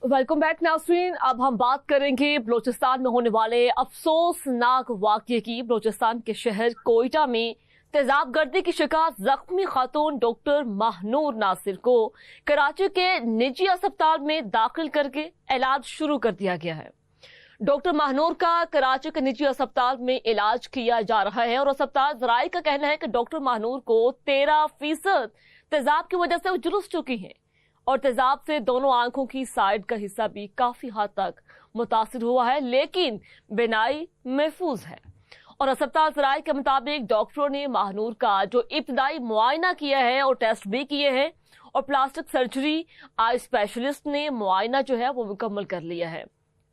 Welcome back नाज़रीन। अब हम बात करेंगे बलूचिस्तान में होने वाले अफसोसनाक वाक़ये की। बलूचिस्तान के शहर कोयटा में तेजाब गर्दी की शिकार जख्मी खातून डॉक्टर महानूर नासिर को कराची के निजी अस्पताल में दाखिल करके इलाज शुरू कर दिया गया है। डॉक्टर महानूर का कराची के निजी अस्पताल में इलाज किया जा रहा है और अस्पताल ज़राए का कहना है कि डॉक्टर महानूर को 13% तेजाब की वजह से वो झुलस चुकी हैं और तेजाब से दोनों आंखों की साइड का हिस्सा भी काफी हद तक मुतासिर हुआ है, लेकिन बिनाई महफूज है। और अस्पताल ज़राए के मुताबिक डॉक्टरों ने महानूर का जो इब्तदाई मुआयना किया है और टेस्ट भी किए हैं और प्लास्टिक सर्जरी आई स्पेशलिस्ट ने मुआयना जो है वो मुकम्मल कर लिया है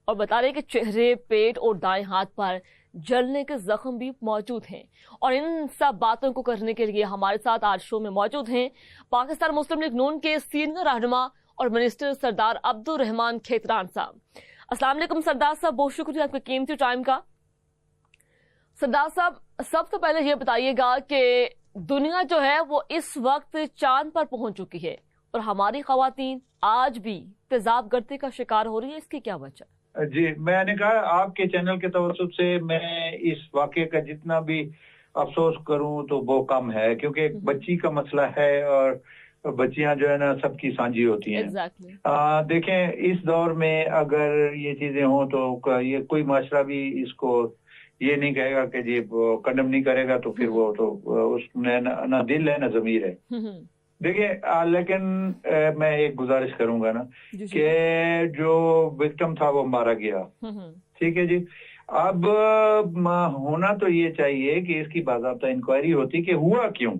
और बता रहे कि चेहरे, पेट और दाएं हाथ पर जलने के जख्म भी मौजूद हैं। और इन सब बातों को करने के लिए हमारे साथ आज शो में मौजूद हैं पाकिस्तान मुस्लिम लीग नून के सीनियर रहनुमा और मिनिस्टर सरदार अब्दुल रहमान खेतरान साहब। अस्सलाम वालेकुम सरदार साहब, बहुत शुक्रिया आपके कीमती टाइम का। सरदार साहब, सबसे पहले ये बताइएगा कि दुनिया जो है वो इस वक्त चांद पर पहुंच चुकी है और हमारी खवातीन आज भी तेजाब गर्दी का शिकार हो रही है, इसकी क्या वजह? जी, मैंने कहा आपके चैनल के तवज्जुह से मैं इस वाक़े का जितना भी अफसोस करूं तो वो कम है, क्योंकि एक बच्ची का मसला है और बच्चियां जो है ना सबकी साझी होती हैं। Exactly. देखें, इस दौर में अगर ये चीजें हों तो ये कोई माशरा भी इसको ये नहीं कहेगा कि जी कंडम नहीं करेगा, तो फिर वो तो उसमें ना दिल है ना ज़मीर है। देखिए, लेकिन मैं एक गुजारिश करूंगा ना कि जो विक्टिम था वो मारा गया, ठीक है जी। अब होना तो ये चाहिए कि इसकी बाज़ाब्ता इंक्वायरी होती कि हुआ क्यों,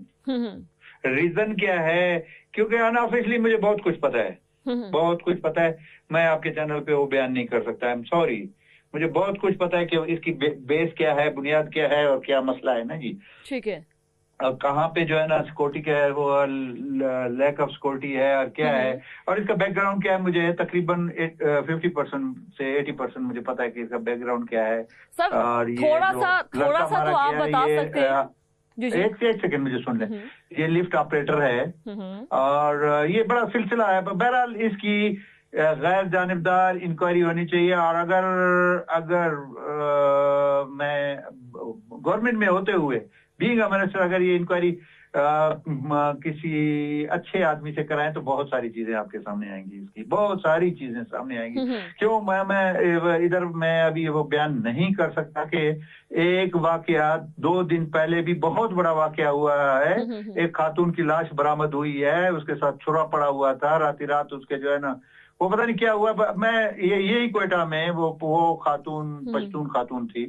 रीजन क्या है, क्योंकि अनऑफिशियली मुझे बहुत कुछ पता है, बहुत कुछ पता है। मैं आपके चैनल पे वो बयान नहीं कर सकता, आई एम सॉरी। मुझे बहुत कुछ पता है कि इसकी बेस क्या है, बुनियाद क्या है और क्या मसला है ना जी। ठीक है। कहाँ पे जो है ना सिक्योरिटी क्या है, वो लैक ऑफ सिक्योरिटी है और क्या है, और इसका बैकग्राउंड क्या है, मुझे तकरीबन 50% से 80% मुझे पता है कि इसका बैकग्राउंड क्या है। सर, और थोड़ा सा तो आप बता सकते हैं? एक सेकंड मुझे सुन ले। ये लिफ्ट ऑपरेटर है और ये बड़ा सिलसिला है। बहरहाल इसकी गैर जानिबदार इंक्वायरी होनी चाहिए। और अगर मैं गवर्नमेंट में होते हुए बीइंग अ मिनिस्टर अगर ये इंक्वायरी किसी अच्छे आदमी से कराएं तो बहुत सारी चीजें आपके सामने आएंगी, इसकी बहुत सारी चीजें सामने आएंगी। क्यों मैं इधर मैं अभी वो बयान नहीं कर सकता कि एक वाकया 2 दिन पहले भी बहुत बड़ा वाकया हुआ है। एक खातून की लाश बरामद हुई है, उसके साथ छुरा पड़ा हुआ था, रात उसके जो है ना वो पता नहीं क्या हुआ। मैं यही कोयटा में वो खातून पश्तून खातून थी।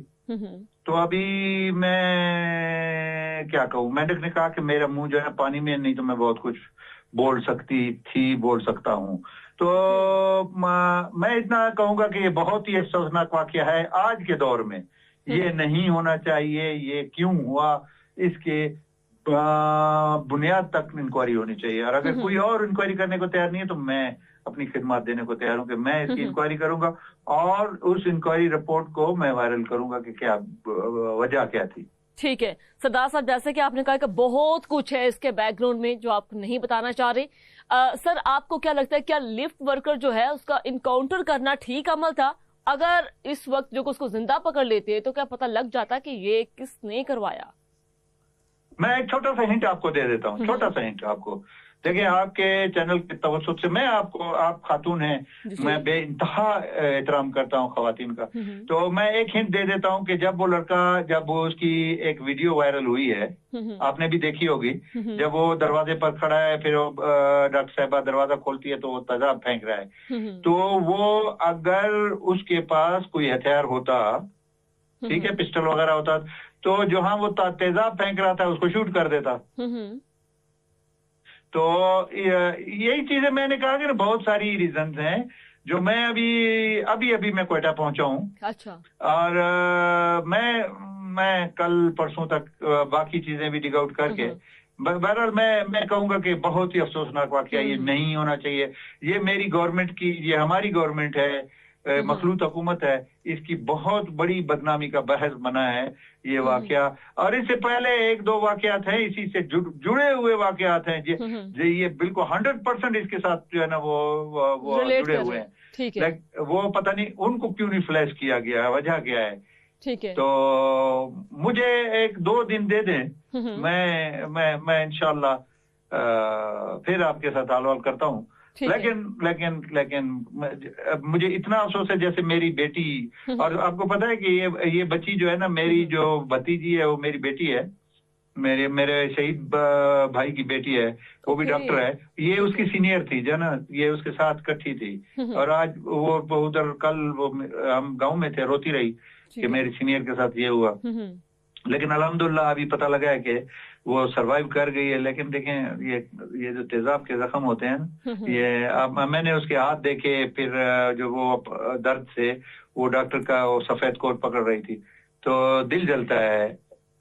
तो अभी मैं क्या कहूँ, मैंने कहा कि मेरा मुंह जो है पानी में, नहीं तो मैं बहुत कुछ बोल सकता हूँ। तो मैं इतना कहूंगा कि ये बहुत ही अफसोसनाक वाकया है आज के दौर में। ये नहीं होना चाहिए, ये क्यों हुआ इसके बुनियाद तक इंक्वायरी होनी चाहिए। और अगर कोई और इंक्वायरी करने को तैयार नहीं है तो मैं अपनी खिदमत देने को तैयार हूं कि मैं इसकी इंक्वायरी करूंगा और उस इंक्वायरी रिपोर्ट को मैं वायरल करूंगा कि क्या वजह क्या थी। ठीक है सरदार साहब, जैसे कि आपने कहा कि बहुत कुछ है इसके बैकग्राउंड में जो आप नहीं बताना चाह रहे। सर, आपको क्या लगता है, क्या लिफ्ट वर्कर जो है उसका इनकाउंटर करना ठीक अमल था? अगर इस वक्त जो उसको जिंदा पकड़ लेते तो क्या पता लग जाता कि ये किसने करवाया? मैं एक छोटा सा हिंट आपको दे देता हूँ, छोटा सा हिंट आपको। देखिए, आपके चैनल के तवज्जुह से आप खातून हैं, मैं बेइंतहा एहतराम करता हूँ खवातीन का, तो मैं एक हिंट दे देता हूँ कि जब वो उसकी एक वीडियो वायरल हुई है, आपने भी देखी होगी, जब वो दरवाजे पर खड़ा है, फिर वो डॉक्टर साहिबा दरवाजा खोलती है तो वो तेजाब फेंक रहा है, तो वो अगर उसके पास कोई हथियार होता, ठीक है, पिस्टल वगैरह होता, तो जहां वो तेजाब फेंक रहा था उसको शूट कर देता। तो यही चीजें मैंने कहा कि बहुत सारी रीजंस हैं जो मैं अभी मैं कोयटा पहुंचा हूं। अच्छा। और मैं कल परसों तक बाकी चीजें भी डिग आउट करके, बहरहाल मैं कहूंगा कि बहुत ही अफसोसनाक वाकया, ये नहीं होना चाहिए। ये मेरी गवर्नमेंट की, ये हमारी गवर्नमेंट है, मखलूत हुकूमत है, इसकी बहुत बड़ी बदनामी का बहस बना है ये वाकया। और इससे पहले 1-2 वाकयात हैं इसी से जुड़े हुए वाकयात हैं, ये बिल्कुल 100% इसके साथ जो है ना वो जुड़े हुए हैं। ٹھیک ہے. وہ پتہ نہیں ان کو کیوں نہیں فلیش کیا گیا, وجہ کیا ہے. ٹھیک ہے. تو مجھے 1-2 دن دے دیں, میں انشاءاللہ پھر آپ کے ساتھ حال کرتا ہوں. لیکن مجھے اتنا افسوس ہے جیسے میری بیٹی, اور آپ کو پتا ہے کہ یہ بچی جو ہے نا, میری جو بھتیجی ہے وہ میری بیٹی ہے, میرے شہید بھائی کی بیٹی ہے, وہ بھی ڈاکٹر ہے. یہ اس کی سینئر تھی جو نا, یہ اس کے ساتھ کٹھی تھی, اور آج وہ ادھر کل ہم گاؤں میں تھے, روتی رہی کہ میری سینئر کے ساتھ یہ ہوا. لیکن الحمدللہ ابھی پتہ لگا ہے کہ وہ سروائیو کر گئی ہے. لیکن دیکھیں یہ جو تیزاب کے زخم ہوتے ہیں, یہ میں نے اس کے ہاتھ دیکھے, پھر جو وہ درد سے وہ ڈاکٹر کا وہ سفید کوٹ پکڑ رہی تھی, تو دل جلتا ہے,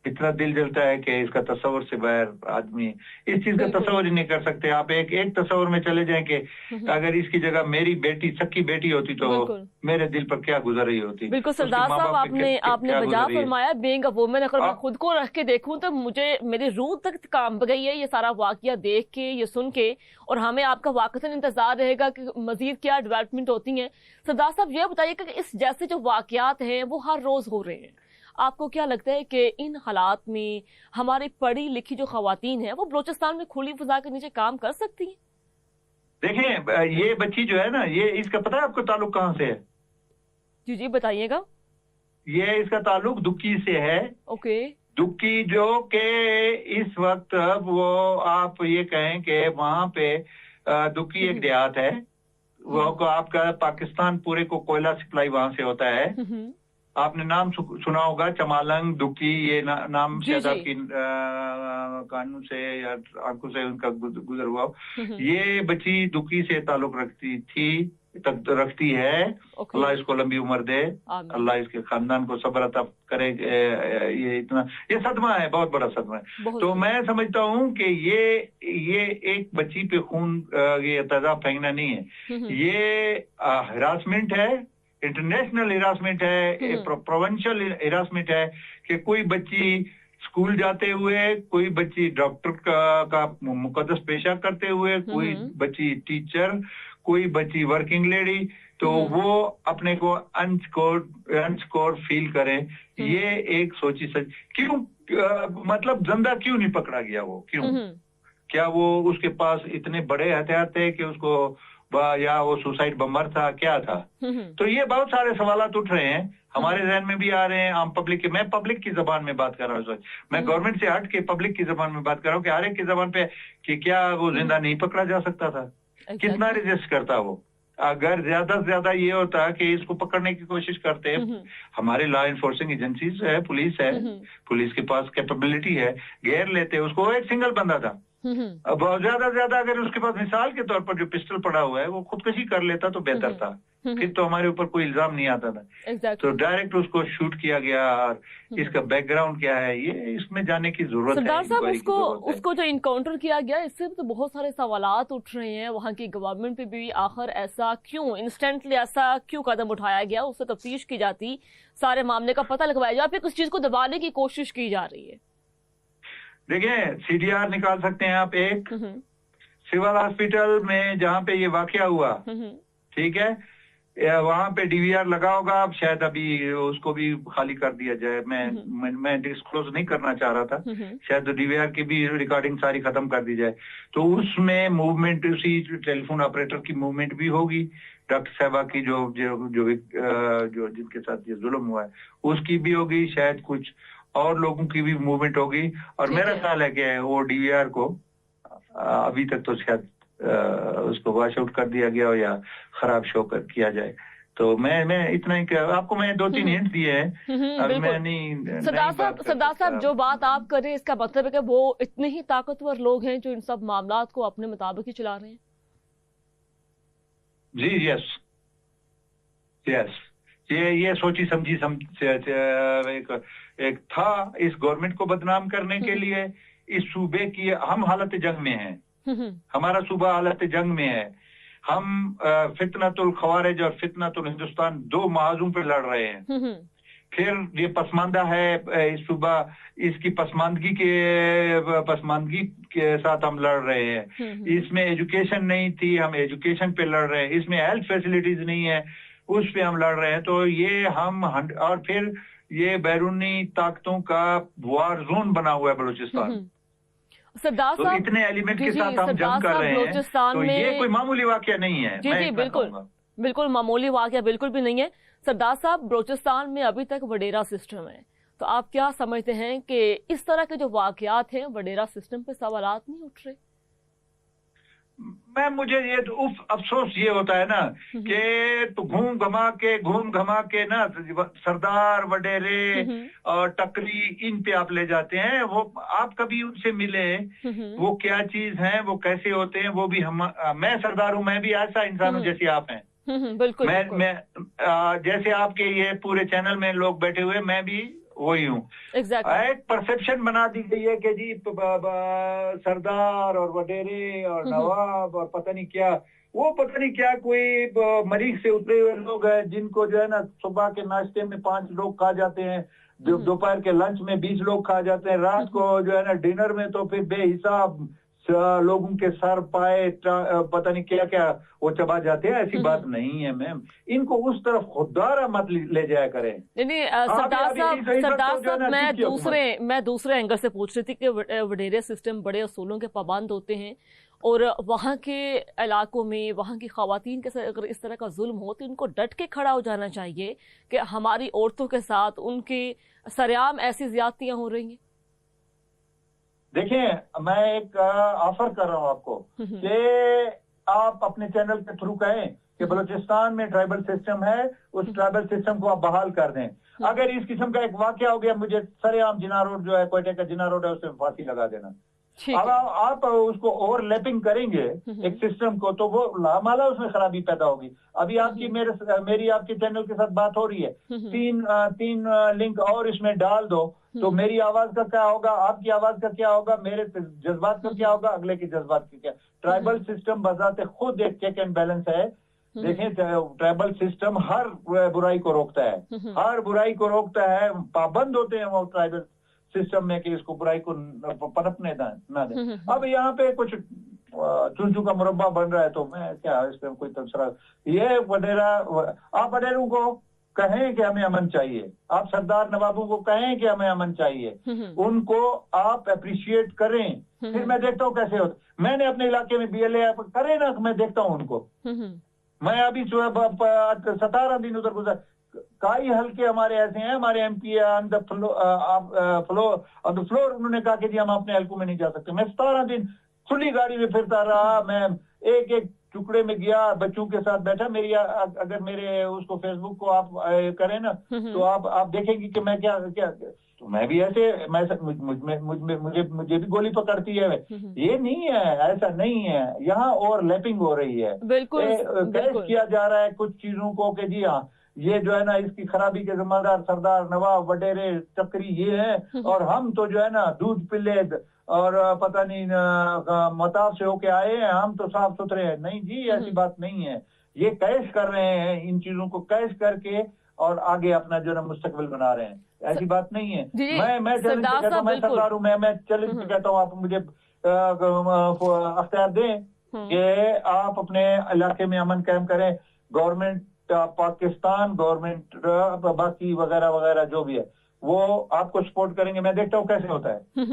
اتنا دل جلتا ہے کہ اس کا تصور سے باہر آدمی اس چیز کا تصور ہی نہیں کر سکتے. آپ ایک تصور میں چلے جائیں کہ اگر اس کی جگہ میری بیٹی, سکی بیٹی ہوتی تو میرے دل پر کیا گزر رہی ہوتی. بالکل سردار صاحب, آپ نے بجا فرمایا. بینگ اے وومن, اگر میں خود کو رکھ کے دیکھوں تو مجھے میری روح تک کانپ گئی ہے یہ سارا واقعہ دیکھ کے, یہ سن کے, اور ہمیں آپ کا واقعتاً انتظار رہے گا کہ مزید کیا ڈیولپمنٹ ہوتی ہیں. سردار صاحب یہ بتائیے کہ اس جیسے جو واقعات ہیں وہ ہر روز ہو رہے ہیں, آپ کو کیا لگتا ہے کہ ان حالات میں ہماری پڑھی لکھی جو خواتین ہیں وہ بلوچستان میں کھلی فضا کے نیچے کام کر سکتی ہیں؟ دیکھیں یہ بچی جو ہے نا, یہ اس کا پتہ ہے آپ کو تعلق کہاں سے ہے؟ جی بتائیے گا. یہ اس کا تعلق دکی سے ہے. اوکے. دکی جو کہ اس وقت وہ آپ یہ کہیں کہ وہاں پہ دکی ایک دیہات ہے, وہ آپ کا پاکستان پورے کو کوئلہ سپلائی وہاں سے ہوتا ہے. آپ نے نام سنا ہوگا, چمالنگ, دکی, یہ نام شاید آپ کی کانوں سے یا آنکھوں سے ان کا گزر ہوا. یہ بچی دکی سے تعلق رکھتی ہے. اللہ اس کو لمبی عمر دے, اللہ اس کے خاندان کو صبر عطا کرے. یہ صدمہ ہے, بہت بڑا صدمہ ہے. تو میں سمجھتا ہوں کہ یہ ایک بچی پہ خون, یہ تیزاب پھینکنا نہیں ہے, یہ ہراسمنٹ ہے, انٹرنیشنل ہراسمنٹ ہے, پروونشل ہراسمنٹ ہے. کہ کوئی بچی اسکول جاتے ہوئے, کوئی بچی ڈاکٹر کا مقدس پیشہ کرتے ہوئے, کوئی بچی ٹیچر, کوئی بچی ورکنگ لیڈی, تو وہ اپنے کو انسکور فیل کرے. یہ ایک سوچی کیوں, مطلب زندہ کیوں نہیں پکڑا گیا وہ, کیوں, کیا وہ اس کے پاس اتنے بڑے ہتھیار تھے کہ اس کو, یا وہ سوسائڈ بمبر تھا, کیا تھا؟ تو یہ بہت سارے سوالات اٹھ رہے ہیں, ہمارے ذہن میں بھی آ رہے ہیں. عام پبلک کے, میں پبلک کی زبان میں بات کر رہا ہوں, میں گورنمنٹ سے ہٹ کے پبلک کی زبان میں بات کر رہا ہوں کہ ہر ایک کی زبان پہ کہ کیا وہ زندہ نہیں پکڑا جا سکتا تھا؟ کتنا ریزسٹ کرتا وہ؟ اگر زیادہ سے زیادہ یہ ہوتا کہ اس کو پکڑنے کی کوشش کرتے, ہمارے لا انفورسنگ ایجنسیز ہے, پولیس ہے, پولیس کے پاس کیپیبلٹی ہے, گھیر لیتے اس کو. ایک سنگل بندہ تھا, بہت زیادہ اگر اس کے پاس مثال کے طور پر جو پسٹل پڑا ہوا ہے وہ خودکشی کر لیتا تو بہتر تھا, پھر تو ہمارے اوپر کوئی الزام نہیں آتا تھا. تو ڈائریکٹ اس کو شوٹ کیا گیا, اور اس کا بیک گراؤنڈ کیا ہے یہ اس میں جانے کی ضرورت ہے. سردار صاحب, اس کو جو انکاؤنٹر کیا گیا, اس سے تو بہت سارے سوالات اٹھ رہے ہیں وہاں کی گورنمنٹ پہ بھی. آخر ایسا کیوں, انسٹنٹلی ایسا کیوں قدم اٹھایا گیا؟ اس سے تفتیش کی جاتی, سارے معاملے کا پتہ لگوایا جائے, پھر اس چیز کو دبانے کی کوشش کی جا رہی ہے. دیکھیں سی ڈی آر نکال سکتے ہیں آپ, ایک سول ہاسپٹل میں جہاں پہ یہ واقعہ ہوا, ٹھیک ہے, وہاں پہ ڈی وی آر لگا ہوگا. اب شاید ابھی اس کو بھی خالی کر دیا جائے, میں ڈسکلوز نہیں کرنا چاہ رہا تھا, شاید ڈی وی آر کی بھی ریکارڈنگ ساری ختم کر دی جائے. تو اس میں موومنٹ, اسی ٹیلی فون آپریٹر کی موومنٹ بھی ہوگی, ڈاکٹر صاحبہ کی جو جن کے ساتھ یہ ظلم ہوا ہے اس کی بھی ہوگی, شاید کچھ اور لوگوں کی بھی موومنٹ ہوگی. اور میرا خیال ہے کہ وہ ڈی وی آر کو ابھی تک تو شاید اس کو واش آؤٹ کر دیا گیا ہو یا خراب شو کیا جائے. تو میں اتنا ہی, آپ کو میں 2-3 ہنٹ دیے ہیں, اب میں نہیں. سردار صاحب, جو بات آپ کر رہے ہیں اس کا مطلب ہے کہ وہ اتنے ہی طاقتور لوگ ہیں جو ان سب معاملات کو اپنے مطابق ہی چلا رہے ہیں. جی, یس, یہ سوچی سمجھی ایک تھا اس گورنمنٹ کو بدنام کرنے کے لیے. اس صوبے کی ہم حالت جنگ میں ہیں, ہمارا صوبہ حالت جنگ میں ہے. ہم فتنۃ الخوارج اور فتنۃ الہندوستان 2 محاذوں پہ لڑ رہے ہیں. پھر یہ پسماندہ ہے، صبح اس کی پسماندگی کے ساتھ ہم لڑ رہے ہیں. اس میں ایجوکیشن نہیں تھی، ہم ایجوکیشن پہ لڑ رہے ہیں. اس میں ہیلتھ فیسلٹیز نہیں ہے، اس پہ ہم لڑ رہے ہیں. تو یہ اور پھر یہ بیرونی طاقتوں کا وار زون بنا ہوا ہے بلوچستان. سردار تو صاحب اتنے ایلیمنٹ کے ساتھ ہم جنگ کر رہے ہیں، تو یہ کوئی معمولی واقعہ نہیں ہے. جی بالکل معمولی واقعہ بالکل بھی نہیں ہے. سردار صاحب، بلوچستان میں ابھی تک وڈیرا سسٹم ہے، تو آپ کیا سمجھتے ہیں کہ اس طرح کے جو واقعات ہیں وڈیرا سسٹم پہ سوالات نہیں اٹھ رہے؟ مجھے یہ افسوس یہ ہوتا ہے نا کہ تو گھوم گھما کے نا سردار وڈیرے اور ٹکری ان پہ آپ لے جاتے ہیں. وہ آپ کبھی ان سے ملے، وہ کیا چیز ہیں، وہ کیسے ہوتے ہیں، وہ بھی میں سردار ہوں، میں بھی ایسا انسان ہوں جیسے آپ ہیں. بالکل میں جیسے آپ کے یہ پورے چینل میں لوگ بیٹھے ہوئے میں بھی وہی ہوں. ایک پرسپشن بنا دی گئی ہے کہ جی سردار اور وڈیرے اور نواب اور پتہ نہیں کیا کوئی مریخ سے اترے ہوئے لوگ ہیں جن کو جو ہے نا صبح کے ناشتے میں 5 لوگ کھا جاتے ہیں، دوپہر کے لنچ میں 20 لوگ کھا جاتے ہیں، رات کو جو ہے نا ڈنر میں تو پھر بے حساب لوگوں کے سر پائے پتہ نہیں کیا وہ چبا جاتے ہیں. ایسی بات نہیں ہے میم، ان کو اس طرف خوددارہ مت لے جایا کریں. سردار صاحب میں دوسرے اینگل سے پوچھ رہی تھی کہ وڈیرے سسٹم بڑے اصولوں کے پابند ہوتے ہیں، اور وہاں کے علاقوں میں وہاں کی خواتین کے ساتھ اگر اس طرح کا ظلم ہو تو ان کو ڈٹ کے کھڑا ہو جانا چاہیے کہ ہماری عورتوں کے ساتھ ان کے سرعام ایسی زیادتیاں ہو رہی ہیں. دیکھیں، میں ایک آفر کر رہا ہوں آپ کو کہ آپ اپنے چینل کے تھرو کہیں کہ بلوچستان میں ٹرائبل سسٹم ہے، اس ٹرائبل سسٹم کو آپ بحال کر دیں. اگر اس قسم کا ایک واقعہ ہو گیا، مجھے سر عام جنا روڈ جو ہے، کوئٹہ کا جنا روڈ ہے، اس میں پھانسی لگا دینا. اب آپ اس کو اوور لیپنگ کریں گے ایک سسٹم کو، تو وہ لامالا اس میں خرابی پیدا ہوگی. ابھی آپ کی میری آپ کے چینل کے ساتھ بات ہو رہی ہے، 3 لنک اور اس میں ڈال دو تو میری آواز کا کیا ہوگا، آپ کی آواز کا کیا ہوگا، میرے جذبات کا کیا ہوگا، اگلے کے جذبات کا کیا. ٹرائبل سسٹم بذات خود ایک چیک اینڈ بیلنس ہے. دیکھیں، ٹرائبل سسٹم ہر برائی کو روکتا ہے، پابند ہوتے ہیں وہ ٹرائبل سسٹم میں کہ اس کو برائی کو پنپنے نہ دیں. اب یہاں پہ کچھ چونچو کا مربع بن رہا ہے، تو میں کیا اس پہ کوئی تبصرہ. یہ آپ وڈیروں کو کہیں کہ ہمیں امن چاہیے، آپ سردار نوابوں کو کہیں کہ ہمیں امن چاہیے، ان کو آپ اپریشیٹ کریں. پھر میں دیکھتا ہوں کیسے ہوتا. میں نے اپنے علاقے میں BLA کرے نا، میں دیکھتا ہوں ان کو. میں ابھی 17 دن ادھر گزر، کئی حلقے ہمارے ایسے ہیں، ہمارے MP آن دا فلور انہوں نے کہا کہ جی ہم اپنے حلقوں میں نہیں جا سکتے. میں 17 دن کھلی گاڑی میں پھرتا رہا، میں ایک ٹکڑے میں گیا، بچوں کے ساتھ بیٹھا. اگر میرے اس کو فیس بک کو آپ کریں نا تو آپ دیکھیں گی کہ میں کیا تو میں بھی ایسے مجھے بھی گولی پکڑتی ہے. یہ نہیں ہے، ایسا نہیں ہے. یہاں اوور لیپنگ ہو رہی ہے، کیش کیا جا رہا ہے کچھ چیزوں کو کہ جی ہاں یہ جو ہے نا اس کی خرابی کے ذمہ دار سردار نواب وڈیرے چکری یہ ہے، اور ہم تو جو ہے نا دودھ پلے اور پتہ نہیں مطاف سے ہو کے آئے ہیں، ہم تو صاف ستھرے ہیں. نہیں جی، ایسی بات نہیں ہے. یہ کیش کر رہے ہیں، ان چیزوں کو کیش کر کے اور آگے اپنا جو ہے نا مستقبل بنا رہے ہیں. ایسی بات نہیں ہے. میں چیلنج کہتا ہوں، میں سردار ہوں، میں چیلنج کہتا ہوں، آپ مجھے اختیار دیں کہ آپ اپنے علاقے میں امن قائم کریں. گورنمنٹ پاکستان، گورنمنٹ باقی وغیرہ وغیرہ جو بھی ہے وہ آپ کو سپورٹ کریں گے. میں دیکھتا ہوں کیسے ہوتا ہے.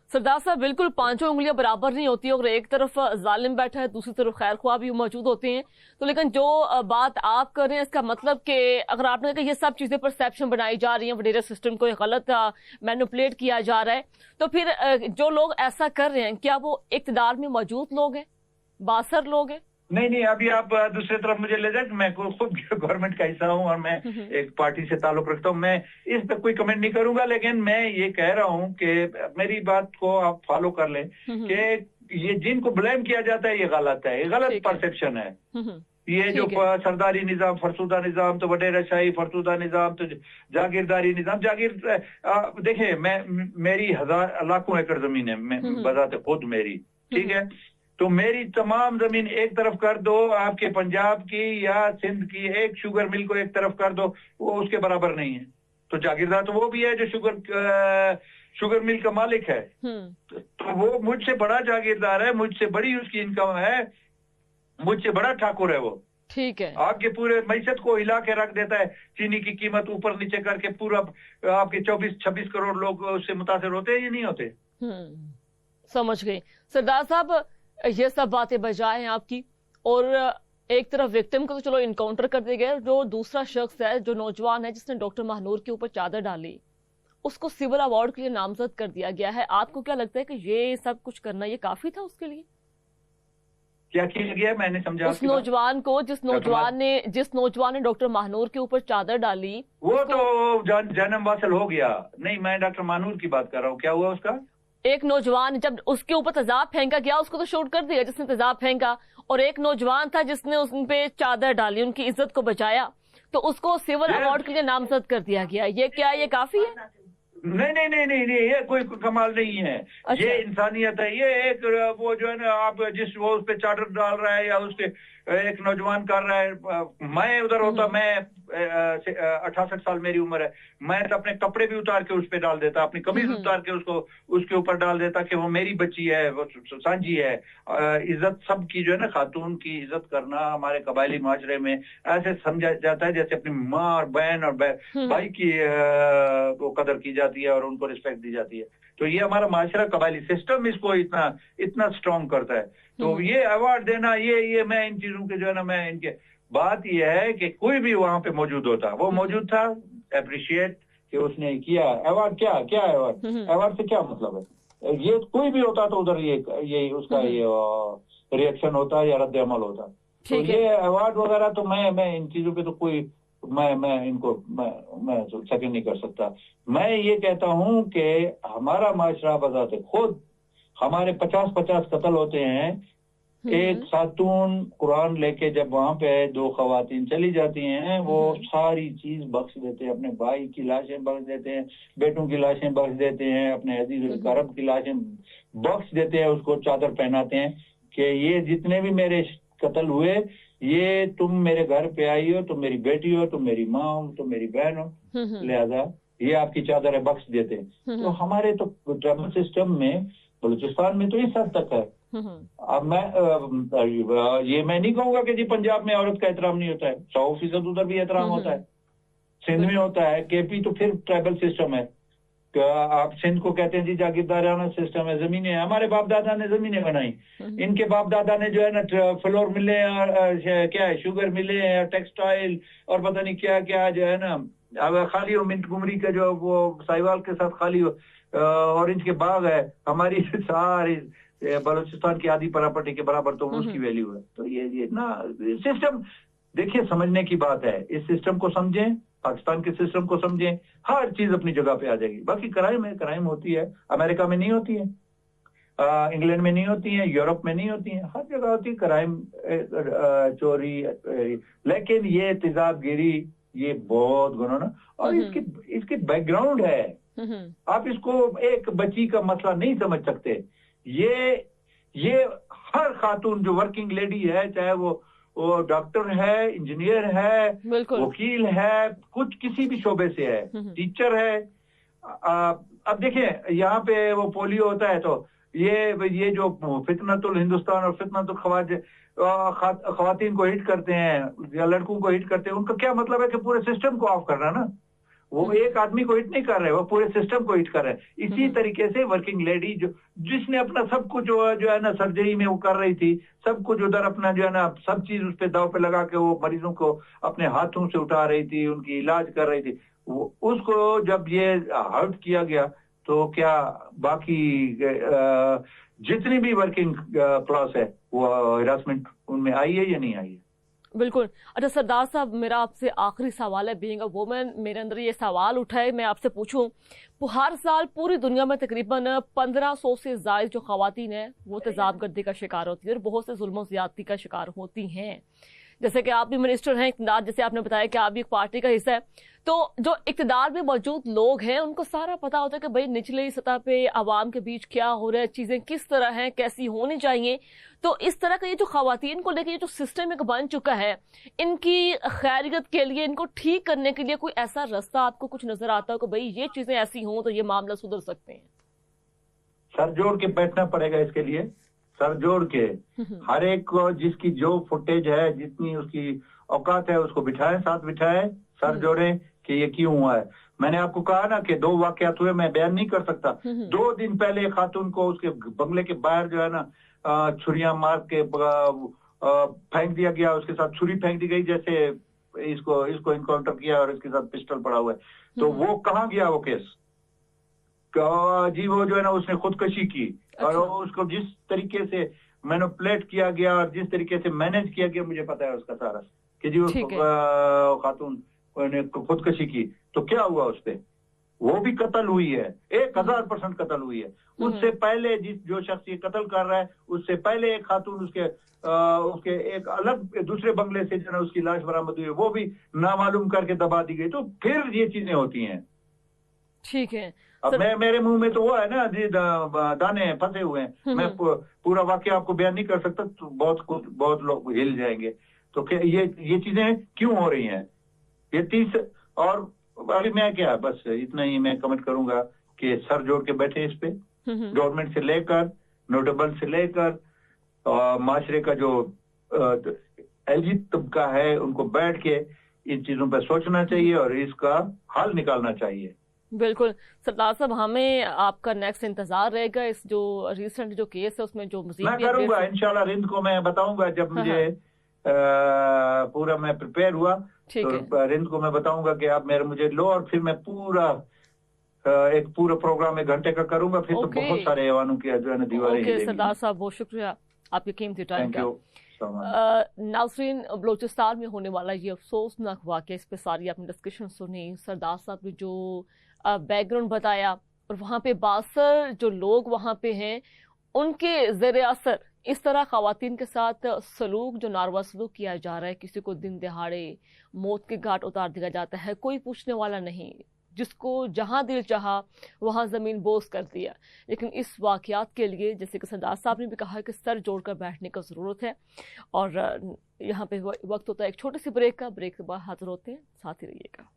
سردار صاحب، بالکل 5 انگلیاں برابر نہیں ہوتی، اور ایک طرف ظالم بیٹھا ہے، دوسری طرف خیر خواہ بھی موجود ہوتے ہیں. تو لیکن جو بات آپ کر رہے ہیں اس کا مطلب کہ اگر آپ نے کہا یہ سب چیزیں پرسیپشن بنائی جا رہی ہیں، وڈیرا سسٹم کو غلط مینوپولیٹ کیا جا رہا ہے، تو پھر جو لوگ ایسا کر رہے ہیں کیا وہ اقتدار میں موجود لوگ ہیں، باثر لوگ ہیں؟ نہیں، ابھی آپ دوسری طرف مجھے لے جائیں. میں خود گورنمنٹ کا حصہ ہوں اور میں ایک پارٹی سے تعلق رکھتا ہوں. میں اس پہ کوئی کمنٹ نہیں کروں گا، لیکن میں یہ کہہ رہا ہوں کہ میری بات کو آپ فالو کر لیں کہ یہ جن کو بلیم کیا جاتا ہے یہ غلط ہے، یہ غلط پرسپشن ہے. یہ جو سرداری نظام، فرسودہ نظام، تو وڈیرا شاہی، فرسودہ نظام، تو جاگیرداری نظام. دیکھیں، میری 1000 لاکھوں ایکڑ زمین ہے بذات خود میری، ٹھیک ہے. تو میری تمام زمین ایک طرف کر دو، آپ کے پنجاب کی یا سندھ کی ایک شوگر مل کو ایک طرف کر دو، وہ اس کے برابر نہیں ہے. تو जागीरदार तो वो भी है जो शुगर मिल का मालिक है, तो वो मुझसे बड़ा जागीरदार है, मुझसे बड़ी उसकी इनकम है, मुझसे बड़ा ठाकुर है वो। ठीक है, आपके पूरे मैशत को हिला के रख देता है, चीनी की कीमत ऊपर नीचे करके पूरा आपके 24-26 करोड़ लोग उससे मुतासिर होते हैं या नहीं होते? समझ गई। सरदार साहब, ये सब बातें बजाय हैं आपकी, और एक तरफ विक्टिम को तो चलो इनकाउंटर कर दिया गया, जो दूसरा शख्स है, जो नौजवान है जिसने डॉक्टर महानूर के ऊपर चादर डाली, उसको सिविल अवार्ड के लिए नामजद कर दिया गया है। आपको क्या लगता है कि ये सब कुछ करना ये काफी था उसके लिए? क्या किया गया? मैंने समझा। उस नौजवान को, जिस नौजवान ने डॉक्टर महानूर के ऊपर चादर डाली, वो तो जन्म वासल हो गया। नहीं, मैं डॉक्टर महानूर की बात कर रहा हूँ। क्या हुआ उसका? एक नौजवान, जब उसके ऊपर तेजाब फेंका गया, उसको तो शूट कर दिया जिसने तेजाब फेंका, और एक नौजवान था जिसने उन पे चादर डाली, उनकी इज्जत को बचाया, तो उसको सिविल अवार्ड के लिए नामजद कर दिया गया। ये क्या, ये काफी है? नहीं, ये कोई कमाल नहीं है। अच्छा। ये इंसानियत है। ये एक वो जो है ना, आप जिस वो उस पे चादर डाल रहा है या उसके एक नौजवान कर रहा है, मैं उधर होता, मैं 68 साल मेरी उम्र है, मैं तो अपने कपड़े भी उतार के उस पे डाल देता, अपनी कमीज उतार के उसको उसके ऊपर डाल देता कि वो मेरी बच्ची है, वो सांझी है। इज्जत सबकी जो है ना, खातून की इज्जत करना हमारे कबायली माशरे में ऐसे समझा जाता है जैसे अपनी माँ और बहन और भाई की को कदर की जाती है और उनको रिस्पेक्ट दी जाती है। तो ये हमारा माशरा, कबायली सिस्टम इसको इतना स्ट्रॉन्ग करता है। तो ये अवार्ड देना, ये मैं इन चीजों के जो है ना, मैं इनके बात ये है कि कोई भी वहां पे मौजूद होता, वो मौजूद था, अप्रिशिएट कि उसने किया। अवार्ड क्या अवार्ड से क्या मतलब है? ये कोई भी होता तो उधर ये उसका ये रिएक्शन होता या रद्द अमल होता। तो ये अवार्ड वगैरह तो मैं इन चीजों पे तो कोई मैं इनको मैं सेकंड नहीं कर सकता। मैं ये कहता हूं कि हमारा माशरा बजाते खुद हमारे 50-50 कत्ल होते हैं। एक खातून कुरान लेके जब वहां पे 2 खवातीन चली जाती हैं, वो सारी चीज बख्श देते हैं, अपने भाई की लाशें बख्श देते हैं, बेटों की लाशें बख्श देते हैं, अपने अजीज करब की लाशें बख्श देते हैं, उसको चादर पहनाते हैं कि ये जितने भी मेरे कत्ल हुए, ये तुम मेरे घर पे आई हो, तुम मेरी बेटी हो, तुम मेरी माँ हो, तुम मेरी बहन हो, लिहाजा ये आपकी चादर है, बख्श देते हैं। तो हमारे तो ट्राइबल सिस्टम में बलूचिस्तान में तो इस हद तक है। अब मैं नहीं कहूंगा कि जी पंजाब में औरत का एहतराम नहीं होता है, 100% उधर भी एहतराम होता है, सिंध में होता है, केपी तो फिर ट्राइबल सिस्टम है। आप सिंध को कहते हैं जी जागीरदाराना सिस्टम है, जमीनें, हमारे बाप दादा ने जमीनें बनाई, इनके बाप दादा ने जो है ना फ्लोर मिले, क्या है, शुगर मिले, टेक्सटाइल और पता नहीं क्या क्या जो है ना, अब खाली हो मिंट गुमरी का जो वो साहिवाल के साथ खाली हो ऑरेंज के बाग है, हमारी सारी बलूचिस्तान की आधी प्रॉपर्टी के बराबर तो उसकी वैल्यू है। तो ये ना सिस्टम, देखिए समझने की बात है, इस सिस्टम को समझें, पाकिस्तान के सिस्टम को समझें, हर चीज अपनी जगह पे आ जाएगी। बाकी क्राइम होती है, अमेरिका में नहीं होती है, इंग्लैंड में नहीं होती है, यूरोप में नहीं होती है, हर जगह होती है क्राइम, चोरी, लेकिन ये तेजाबगिरी ये बहुत गुना ना, और इसके बैकग्राउंड है, आप इसको एक बच्ची का मसला नहीं समझ सकते। ये हर खातून जो वर्किंग लेडी है, चाहे वो डॉक्टर है, इंजीनियर है, वकील है, कुछ किसी भी शोबे से है, टीचर है। अब देखें यहाँ पे वो पोलियो होता है, तो ये जो फितनतुल हिंदुस्तान और फितनतुल खवातीन को हिट करते हैं या लड़कों को हिट करते हैं, उनका क्या मतलब है कि पूरे सिस्टम को ऑफ करना ना, वो एक आदमी को हिट नहीं कर रहे, वो पूरे सिस्टम को हिट कर रहे हैं। इसी तरीके से वर्किंग लेडी जिसने अपना सब कुछ जो है ना सर्जरी में वो कर रही थी, सब कुछ उधर अपना जो है ना सब चीज उस पे दाव पे लगा के वो मरीजों को अपने हाथों से उठा रही थी, उनकी इलाज कर रही थी, उसको जब ये हर्ट किया गया, तो क्या बाकी जितनी भी वर्किंग क्लास है वो हिरासमेंट उनमें आई है या नहीं आई है? बिल्कुल। अच्छा सरदार साहब, मेरा आपसे आखिरी सवाल है, बीइंग अ वुमन मेरे अंदर ये सवाल उठा है, मैं आपसे पूछूं, हर साल पूरी दुनिया में तकरीबन 1500 से ज़ायद जो ख़वातीन हैं वो तेज़ाब गर्दी का शिकार होती है और बहुत से जुल्म ज़्यादती का शिकार होती हैं। जैसे कि आप भी मिनिस्टर हैं इक़्तिदार, जैसे आपने बताया कि आप भी एक पार्टी का हिस्सा है, तो जो इक़्तिदार में मौजूद लोग हैं उनको सारा पता होता है कि भाई निचली सतह पे आवाम के बीच क्या हो रहा है, चीजें किस तरह हैं, कैसी होनी चाहिए। तो इस तरह का ये जो खवातीन को लेकर ये जो सिस्टम एक बन चुका है, इनकी खैरियत के लिए, इनको ठीक करने के लिए कोई ऐसा रास्ता आपको कुछ नजर आता हो कि भाई ये चीजें ऐसी हों तो ये मामला सुधर सकते हैं? सर जोड़ के बैठना पड़ेगा इसके लिए, सर जोड़ के हर एक को जिसकी जो फुटेज है, जितनी उसकी औकात है, उसको बिठाएं, साथ बिठाएं, सर जोड़ें कि ये क्यों हुआ है। मैंने आपको कहा ना कि 2 वाकयात हुए, मैं बयान नहीं कर सकता। 2 दिन पहले खातून को उसके बंगले के बाहर जो है ना छुरियां मार के फेंक दिया गया, उसके साथ छुरी फेंक दी गई, जैसे इसको इनकाउंटर किया और इसके साथ पिस्टल पड़ा हुआ है। तो वो कहाँ गया वो केस? जी वो जो है ना उसने खुदकशी की। और उसको जिस तरीके से मैनिपुलेट किया गया और जिस तरीके से मैनेज किया गया, मुझे पता है उसका सारा, कि जी उसको खातून ने खुदकशी की। तो क्या हुआ उस पे? वो भी कत्ल हुई है, 1000% कत्ल हुई है। उससे पहले जो शख्स ये कत्ल कर रहा है, उससे पहले एक खातून उसके एक अलग दूसरे बंगले से जो है उसकी लाश बरामद हुई है, वो भी नामालूम करके दबा दी गई। तो फिर ये चीजें होती हैं। ठीक है। अब मेरे मुंह में तो वो है ना दाने फंसे हुए हैं, मैं पूरा वाक्य आपको बयान नहीं कर सकता, तो बहुत लोग हिल जाएंगे। तो ये चीजें क्यों हो रही हैं? ये और अभी मैं क्या, बस इतना ही मैं कमेंट करूंगा कि सर जोड़ के बैठे इस पे, गवर्नमेंट से लेकर, नोटेबल से लेकर, माशरे का जो एलजी तबका है, उनको बैठ के इन चीजों पर सोचना चाहिए और इसका हल निकालना चाहिए। बिल्कुल सरदार साहब, हमें आपका नेक्स्ट इंतजार रहेगा। इस जो रिसेंट जो केस है उसमें जो मज़ीद मैं करूंगा इंशाल्लाह, रिंद को मैं बताऊंगा जब मुझे पूरा मैं प्रिपेयर हुआ, तो रिंद को मैं बताऊंगा कि आप मुझे लो, और फिर मैं एक पूरा प्रोग्राम 1 घंटे का करूंगा। फिर तो बहुत सारे ऐवानों की जो है ना दीवारें। सरदार साहब बहुत शुक्रिया आपके कीमती टाइम का। नाज़रीन, बलूचिस्तान में होने वाला ये अफसोसनाक वाक़या, इस पे सारी आपने डिस्कशन सुनी, सरदार साहब ने जो बैकग्राउंड बताया, और वहाँ पे बासर जो लोग वहाँ पे हैं उनके ज़ेर असर इस तरह ख़वातीन के साथ सलूक, जो नारवा सलूक किया जा रहा है, किसी को दिन दिहाड़े मौत के घाट उतार दिया जाता है, कोई पूछने वाला नहीं, जिसको जहां दिल चाहा वहां जमीन बोझ कर दिया। लेकिन इस वाकयात के लिए, जैसे कि सरदार साहब ने भी कहा, कि सर जोड़कर बैठने का ज़रूरत है। और यहाँ पे वक्त होता है एक छोटे से ब्रेक का। ब्रेक के बाद हाजिर होते हैं, साथ ही रहिएगा।